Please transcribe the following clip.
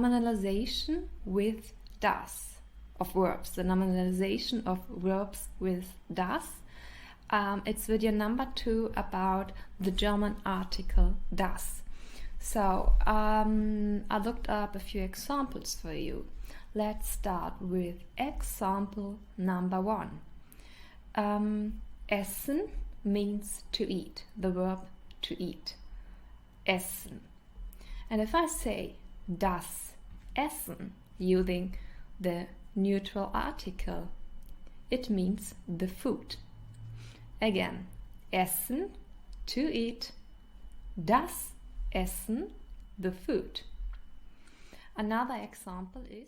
nominalization with das of verbs. The nominalization of verbs with das. It's video number 2 about the German article das. So I looked up a few examples for you. Let's start with example number 1. Essen means to eat, the verb to eat. Essen. And if I say das Essen using the neutral article, it means the food. Again, Essen, to eat, das Essen, the food. Another example is